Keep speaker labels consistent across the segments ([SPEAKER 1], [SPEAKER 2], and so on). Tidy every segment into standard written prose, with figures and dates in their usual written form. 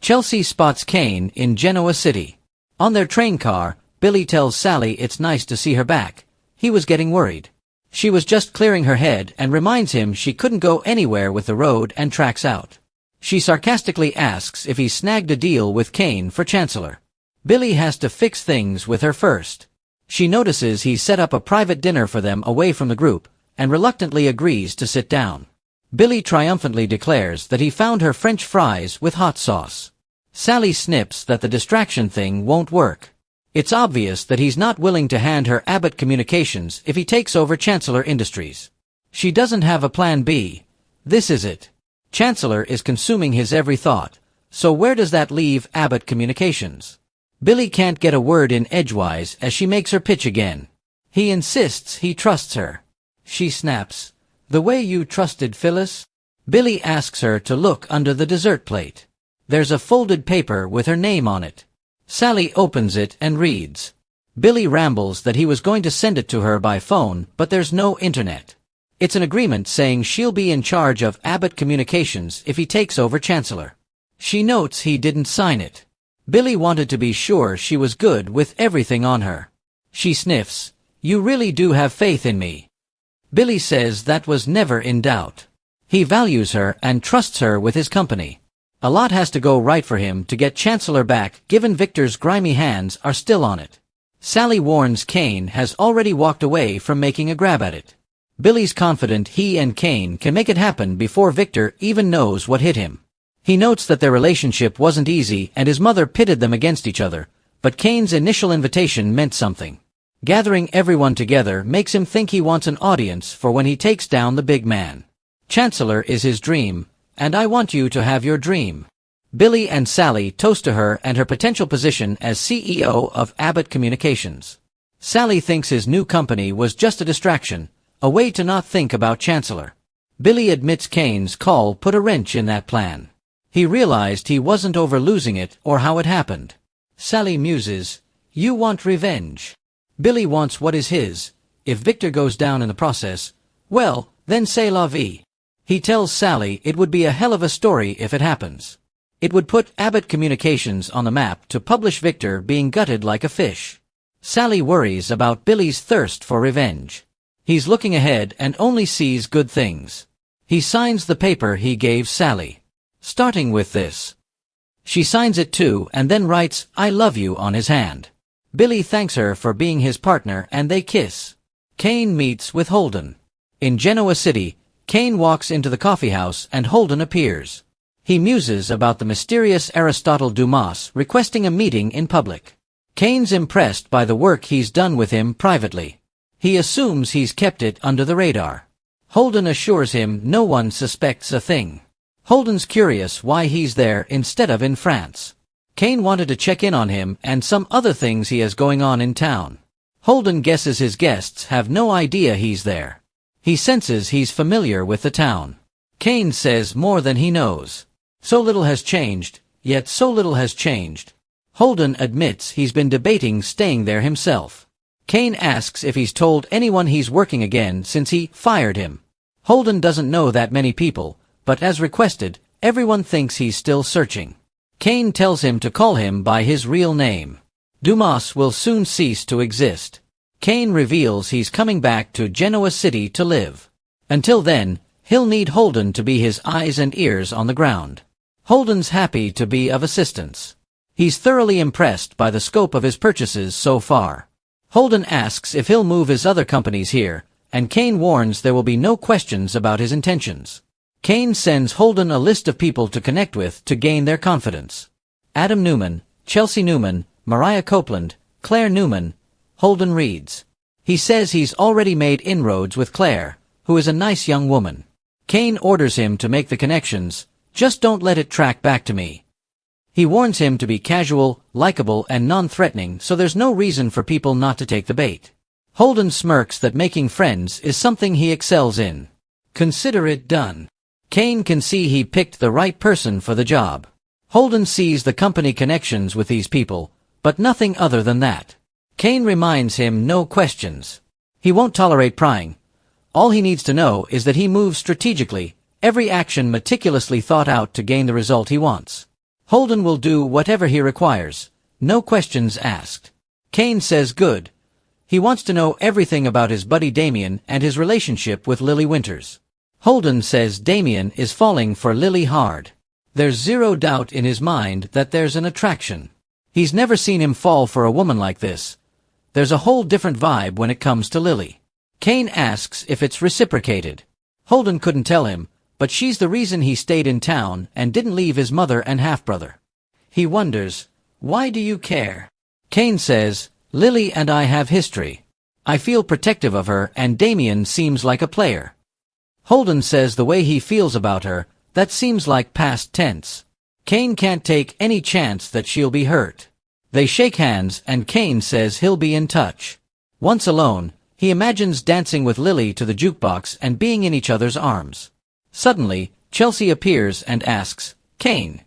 [SPEAKER 1] Chelsea spots Kane in Genoa City. On their train car, Billy tells Sally it's nice to see her back. He was getting worried. She was just clearing her head and reminds him she couldn't go anywhere with the road and tracks out. She sarcastically asks if he snagged a deal with Kane for Chancellor. Billy has to fix things with her first. She notices he's set up a private dinner for them away from the group, and reluctantly agrees to sit down. Billy triumphantly declares that he found her French fries with hot sauce. Sally snips that the distraction thing won't work. It's obvious that he's not willing to hand her Abbott Communications if he takes over Chancellor Industries. She doesn't have a plan B. This is it. Chancellor is consuming his every thought, so where does that leave Abbott Communications? Billy can't get a word in edgewise as she makes her pitch again. He insists he trusts her. She snaps, "The way you trusted Phyllis?" Billy asks her to look under the dessert plate. There's a folded paper with her name on it. Sally opens it and reads. Billy rambles that he was going to send it to her by phone, but there's no internet. It's an agreement saying she'll be in charge of Abbott Communications if he takes over Chancellor. She notes he didn't sign it. Billy wanted to be sure she was good with everything on her. She sniffs, "You really do have faith in me." Billy says that was never in doubt. He values her and trusts her with his company. A lot has to go right for him to get Chancellor back, given Victor's grimy hands are still on it. Sally warns Kane has already walked away from making a grab at it. Billy's confident he and Kane can make it happen before Victor even knows what hit him. He notes that their relationship wasn't easy and his mother pitted them against each other, but Kane's initial invitation meant something. Gathering everyone together makes him think he wants an audience for when he takes down the big man. Chancellor is his dream, and I want you to have your dream. Billy and Sally toast to her and her potential position as CEO of Abbott Communications. Sally thinks his new company was just a distraction, a way to not think about Chancellor. Billy admits Kane's call put a wrench in that plan. He realized he wasn't over losing it or how it happened. Sally muses, "You want revenge." Billy wants what is his. If Victor goes down in the process, well, then c'est la vie. He tells Sally it would be a hell of a story if it happens. It would put Abbott Communications on the map to publish Victor being gutted like a fish. Sally worries about Billy's thirst for revenge. He's looking ahead and only sees good things. He signs the paper he gave Sally. Starting with this. She signs it too and then writes, "I love you" on his hand. Billy thanks her for being his partner and they kiss. Kane meets with Holden. In Genoa City, Kane walks into the coffeehouse and Holden appears. He muses about the mysterious Aristotle Dumas requesting a meeting in public. Kane's impressed by the work he's done with him privately. He assumes he's kept it under the radar. Holden assures him no one suspects a thing. Holden's curious why he's there instead of in France. Kane wanted to check in on him and some other things he has going on in town. Holden guesses his guests have no idea he's there. He senses he's familiar with the town. Kane says more than he knows. So little has changed, yet so little has changed. Holden admits he's been debating staying there himself. Kane asks if he's told anyone he's working again since he fired him. Holden doesn't know that many people, but as requested, everyone thinks he's still searching. Kane tells him to call him by his real name. Dumas will soon cease to exist. Kane reveals he's coming back to Genoa City to live. Until then, he'll need Holden to be his eyes and ears on the ground. Holden's happy to be of assistance. He's thoroughly impressed by the scope of his purchases so far. Holden asks if he'll move his other companies here, and Kane warns there will be no questions about his intentions. Kane sends Holden a list of people to connect with to gain their confidence. Adam Newman, Chelsea Newman, Mariah Copeland, Claire Newman. Holden reads. He says he's already made inroads with Claire, who is a nice young woman. Kane orders him to make the connections, just don't let it track back to me. He warns him to be casual, likable and non-threatening so there's no reason for people not to take the bait. Holden smirks that making friends is something he excels in. Consider it done. Kane can see he picked the right person for the job. Holden sees the company connections with these people, but nothing other than that. Kane reminds him no questions. He won't tolerate prying. All he needs to know is that he moves strategically, every action meticulously thought out to gain the result he wants. Holden will do whatever he requires. No questions asked. Kane says good. He wants to know everything about his buddy Damien and his relationship with Lily Winters. Holden says Damien is falling for Lily hard. There's zero doubt in his mind that there's an attraction. He's never seen him fall for a woman like this. There's a whole different vibe when it comes to Lily. Kane asks if it's reciprocated. Holden couldn't tell him, but she's the reason he stayed in town and didn't leave his mother and half-brother. He wonders, why do you care? Kane says, Lily and I have history. I feel protective of her and Damien seems like a player. Holden says the way he feels about her, that seems like past tense. Kane can't take any chance that she'll be hurt. They shake hands and Kane says he'll be in touch. Once alone, he imagines dancing with Lily to the jukebox and being in each other's arms. Suddenly, Chelsea appears and asks, Kane,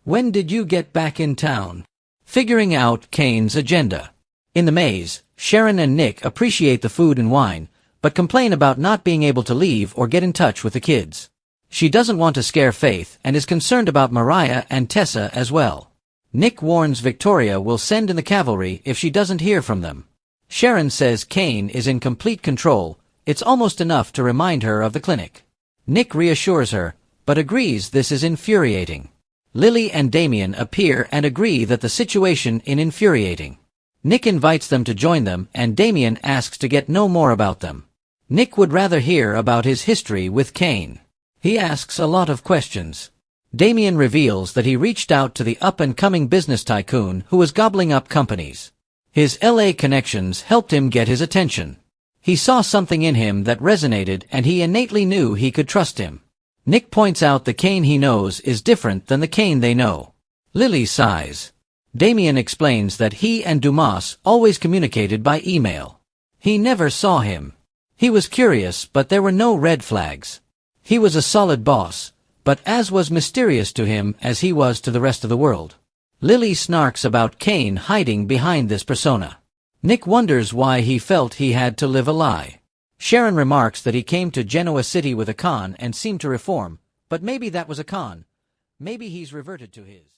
[SPEAKER 1] when did you get back in town? Figuring out Kane's agenda. In the maze, Sharon and Nick appreciate the food and wine, but complain about not being able to leave or get in touch with the kids. She doesn't want to scare Faith and is concerned about Mariah and Tessa as well. Nick warns Victoria will send in the cavalry if she doesn't hear from them. Sharon says Kane is in complete control. It's almost enough to remind her of the clinic. Nick reassures her, but agrees this is infuriating. Lily and Damien appear and agree that the situation is infuriating. Nick invites them to join them and Damien asks to get know more about them. Nick would rather hear about his history with Kane. He asks a lot of questions. Damien reveals that he reached out to the up-and-coming business tycoon who was gobbling up companies. His LA connections helped him get his attention. He saw something in him that resonated and he innately knew he could trust him. Nick points out the Kane he knows is different than the Kane they know. Lily sighs. Damien explains that he and Dumas always communicated by email. He never saw him. He was curious, but there were no red flags. He was a solid boss, but as was mysterious to him as he was to the rest of the world. Lily snarks about Kane hiding behind this persona. Nick wonders why he felt he had to live a lie. Sharon remarks that he came to Genoa City with a con and seemed to reform, but maybe that was a con. Maybe he's reverted to his